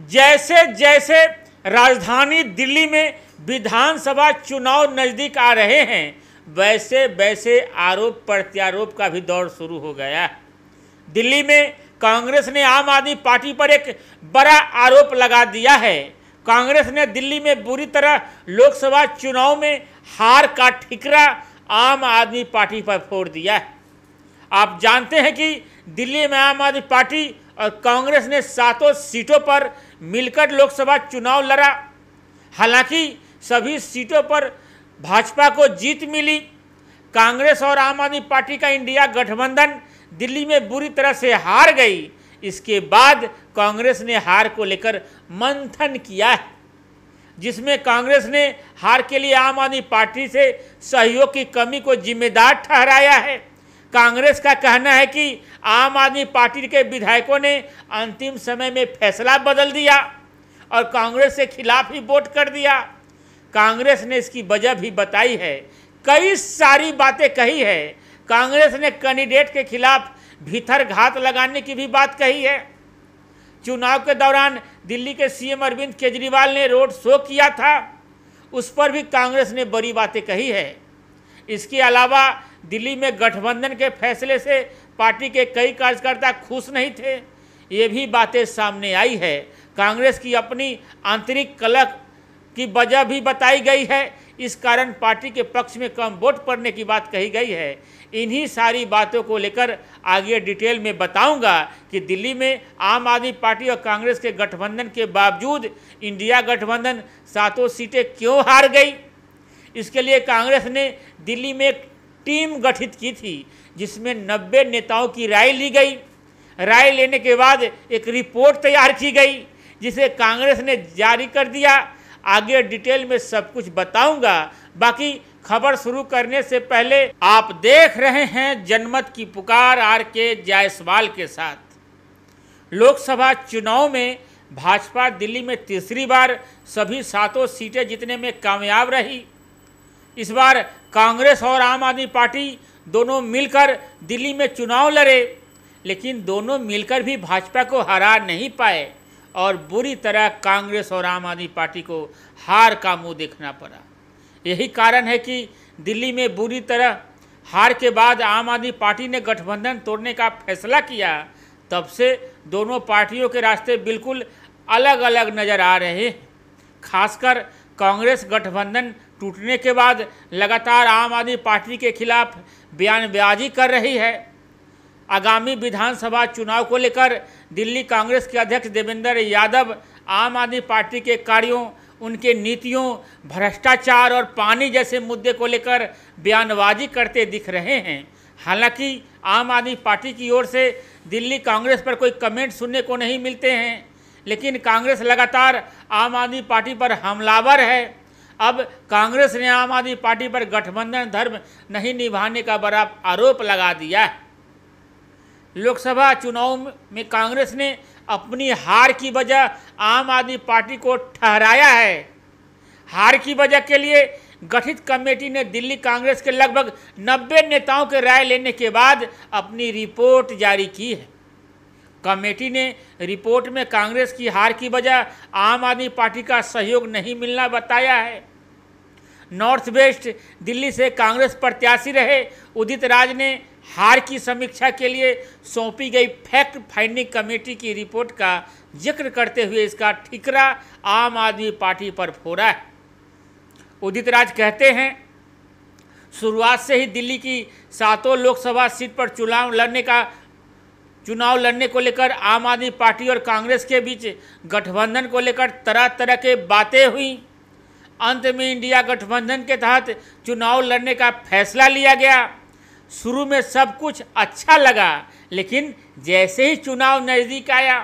जैसे जैसे राजधानी दिल्ली में विधानसभा चुनाव नज़दीक आ रहे हैं, वैसे वैसे आरोप प्रत्यारोप का भी दौर शुरू हो गया है। दिल्ली में कांग्रेस ने आम आदमी पार्टी पर एक बड़ा आरोप लगा दिया है। कांग्रेस ने दिल्ली में बुरी तरह लोकसभा चुनाव में हार का ठिकरा आम आदमी पार्टी पर फोड़ दिया है। आप जानते हैं कि दिल्ली में आम आदमी पार्टी और कांग्रेस ने 7 सीटों पर मिलकर लोकसभा चुनाव लड़ा। हालांकि सभी सीटों पर भाजपा को जीत मिली। कांग्रेस और आम आदमी पार्टी का इंडिया गठबंधन दिल्ली में बुरी तरह से हार गई। इसके बाद कांग्रेस ने हार को लेकर मंथन किया है, जिसमें कांग्रेस ने हार के लिए आम आदमी पार्टी से सहयोग की कमी को जिम्मेदार ठहराया है। कांग्रेस का कहना है कि आम आदमी पार्टी के विधायकों ने अंतिम समय में फैसला बदल दिया और कांग्रेस के खिलाफ ही वोट कर दिया। कांग्रेस ने इसकी वजह भी बताई है, कई सारी बातें कही है। कांग्रेस ने कैंडिडेट के खिलाफ भीतर घात लगाने की भी बात कही है। चुनाव के दौरान दिल्ली के सीएम अरविंद केजरीवाल ने रोड शो किया था, उस पर भी कांग्रेस ने बड़ी बातें कही है। इसके अलावा दिल्ली में गठबंधन के फैसले से पार्टी के कई कार्यकर्ता खुश नहीं थे, ये भी बातें सामने आई है। कांग्रेस की अपनी आंतरिक कलह की वजह भी बताई गई है। इस कारण पार्टी के पक्ष में कम वोट पड़ने की बात कही गई है। इन्हीं सारी बातों को लेकर आगे डिटेल में बताऊंगा कि दिल्ली में आम आदमी पार्टी और कांग्रेस के गठबंधन के बावजूद इंडिया गठबंधन 7 सीटें क्यों हार गई। इसके लिए कांग्रेस ने दिल्ली में एक टीम गठित की थी, जिसमें 90 नेताओं की राय ली गई। राय लेने के बाद एक रिपोर्ट तैयार की गई, जिसे कांग्रेस ने जारी कर दिया। आगे डिटेल में सब कुछ बताऊंगा। बाकी खबर शुरू करने से पहले आप देख रहे हैं जनमत की पुकार आर.के. जायसवाल के साथ। लोकसभा चुनाव में भाजपा दिल्ली में तीसरी बार सभी 7 सीटें जीतने में कामयाब रही। इस बार कांग्रेस और आम आदमी पार्टी दोनों मिलकर दिल्ली में चुनाव लड़े, लेकिन दोनों मिलकर भी भाजपा को हरा नहीं पाए और बुरी तरह कांग्रेस और आम आदमी पार्टी को हार का मुंह देखना पड़ा। यही कारण है कि दिल्ली में बुरी तरह हार के बाद आम आदमी पार्टी ने गठबंधन तोड़ने का फैसला किया। तब से दोनों पार्टियों के रास्ते बिल्कुल अलग अलग नज़र आ रहे हैं। खासकर कांग्रेस गठबंधन टूटने के बाद लगातार आम आदमी पार्टी के खिलाफ बयानबाजी कर रही है। आगामी विधानसभा चुनाव को लेकर दिल्ली कांग्रेस के अध्यक्ष देवेंद्र यादव आम आदमी पार्टी के कार्यों, उनके नीतियों, भ्रष्टाचार और पानी जैसे मुद्दे को लेकर बयानबाजी करते दिख रहे हैं। हालांकि आम आदमी पार्टी की ओर से दिल्ली कांग्रेस पर कोई कमेंट सुनने को नहीं मिलते हैं, लेकिन कांग्रेस लगातार आम आदमी पार्टी पर हमलावर है। अब कांग्रेस ने आम आदमी पार्टी पर गठबंधन धर्म नहीं निभाने का बड़ा आरोप लगा दिया है। लोकसभा चुनाव में कांग्रेस ने अपनी हार की वजह आम आदमी पार्टी को ठहराया है। हार की वजह के लिए गठित कमेटी ने दिल्ली कांग्रेस के लगभग 90 नेताओं के राय लेने के बाद अपनी रिपोर्ट जारी की है। कमेटी ने रिपोर्ट में कांग्रेस की हार की वजह आम आदमी पार्टी का सहयोग नहीं मिलना बताया है। नॉर्थ वेस्ट दिल्ली से कांग्रेस प्रत्याशी रहे उदित राज ने हार की समीक्षा के लिए सौंपी गई फैक्ट फाइंडिंग कमेटी की रिपोर्ट का जिक्र करते हुए इसका ठिकरा आम आदमी पार्टी पर फोड़ा है। उदित राज कहते हैं, शुरुआत से ही दिल्ली की 7 लोकसभा सीट पर चुनाव लड़ने को लेकर आम आदमी पार्टी और कांग्रेस के बीच गठबंधन को लेकर तरह तरह के बातें हुई। अंत में इंडिया गठबंधन के तहत चुनाव लड़ने का फैसला लिया गया। शुरू में सब कुछ अच्छा लगा, लेकिन जैसे ही चुनाव नज़दीक आया,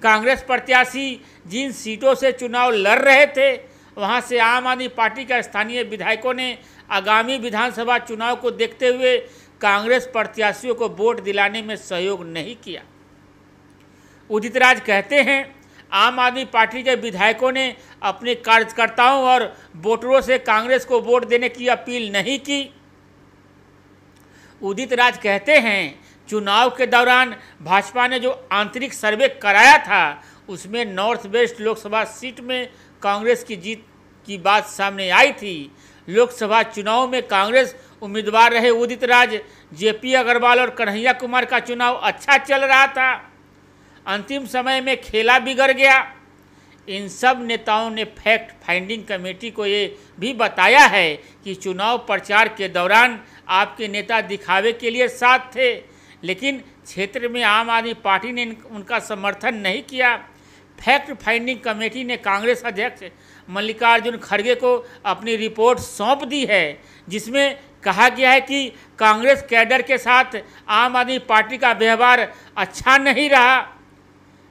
कांग्रेस प्रत्याशी जिन सीटों से चुनाव लड़ रहे थे, वहां से आम आदमी पार्टी के स्थानीय विधायकों ने आगामी विधानसभा चुनाव को देखते हुए कांग्रेस प्रत्याशियों को वोट दिलाने में सहयोग नहीं किया। उदित राज कहते हैं, आम आदमी पार्टी के विधायकों ने अपने कार्यकर्ताओं और वोटरों से कांग्रेस को वोट देने की अपील नहीं की। उदित राज कहते हैं, चुनाव के दौरान भाजपा ने जो आंतरिक सर्वे कराया था, उसमें नॉर्थ वेस्ट लोकसभा सीट में कांग्रेस की जीत की बात सामने आई थी। लोकसभा चुनाव में कांग्रेस उम्मीदवार रहे उदित राज, जेपी अग्रवाल और कन्हैया कुमार का चुनाव अच्छा चल रहा था। अंतिम समय में खेला बिगड़ गया। इन सब नेताओं ने फैक्ट फाइंडिंग कमेटी को ये भी बताया है कि चुनाव प्रचार के दौरान आपके नेता दिखावे के लिए साथ थे, लेकिन क्षेत्र में आम आदमी पार्टी ने उनका समर्थन नहीं किया। फैक्ट फाइंडिंग कमेटी ने कांग्रेस अध्यक्ष मल्लिकार्जुन खड़गे को अपनी रिपोर्ट सौंप दी है, जिसमें कहा गया है कि कांग्रेस कैडर के साथ आम आदमी पार्टी का व्यवहार अच्छा नहीं रहा।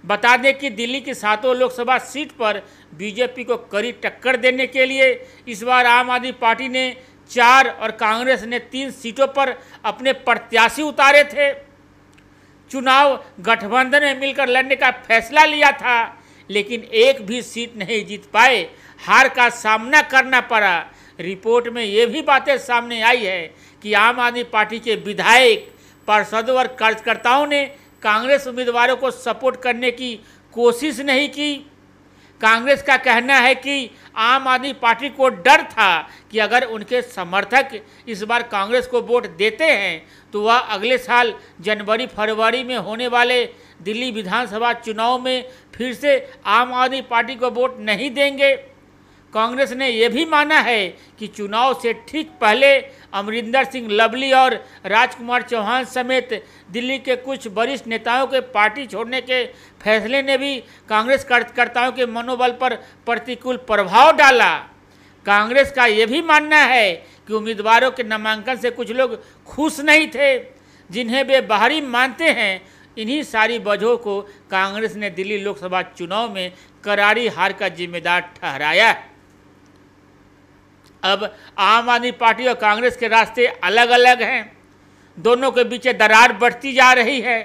बता दें कि दिल्ली की 7 लोकसभा सीट पर बीजेपी को कड़ी टक्कर देने के लिए इस बार आम आदमी पार्टी ने 4 और कांग्रेस ने 3 सीटों पर अपने प्रत्याशी उतारे थे। चुनाव गठबंधन में मिलकर लड़ने का फैसला लिया था, लेकिन एक भी सीट नहीं जीत पाए, हार का सामना करना पड़ा। रिपोर्ट में ये भी बातें सामने आई है कि आम आदमी पार्टी के विधायक, पार्षदों और कार्यकर्ताओं ने कांग्रेस उम्मीदवारों को सपोर्ट करने की कोशिश नहीं की। कांग्रेस का कहना है कि आम आदमी पार्टी को डर था कि अगर उनके समर्थक इस बार कांग्रेस को वोट देते हैं तो वह अगले साल जनवरी फरवरी में होने वाले दिल्ली विधानसभा चुनाव में फिर से आम आदमी पार्टी को वोट नहीं देंगे। कांग्रेस ने यह भी माना है कि चुनाव से ठीक पहले अमरिंदर सिंह लवली और राजकुमार चौहान समेत दिल्ली के कुछ वरिष्ठ नेताओं के पार्टी छोड़ने के फैसले ने भी कांग्रेस कार्यकर्ताओं के मनोबल पर प्रतिकूल प्रभाव डाला। कांग्रेस का यह भी मानना है कि उम्मीदवारों के नामांकन से कुछ लोग खुश नहीं थे, जिन्हें वे बाहरी मानते हैं। इन्हीं सारी वजहों को कांग्रेस ने दिल्ली लोकसभा चुनाव में करारी हार का जिम्मेदार ठहराया। अब आम आदमी पार्टी और कांग्रेस के रास्ते अलग अलग हैं, दोनों के बीच दरार बढ़ती जा रही है।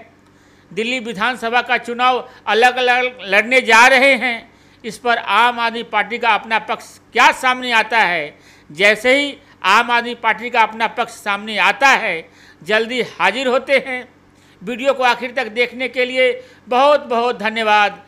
दिल्ली विधानसभा का चुनाव अलग अलग लड़ने जा रहे हैं। इस पर आम आदमी पार्टी का अपना पक्ष क्या सामने आता है। जैसे ही आम आदमी पार्टी का अपना पक्ष सामने आता है, जल्दी हाजिर होते हैं। वीडियो को आखिर तक देखने के लिए बहुत बहुत धन्यवाद।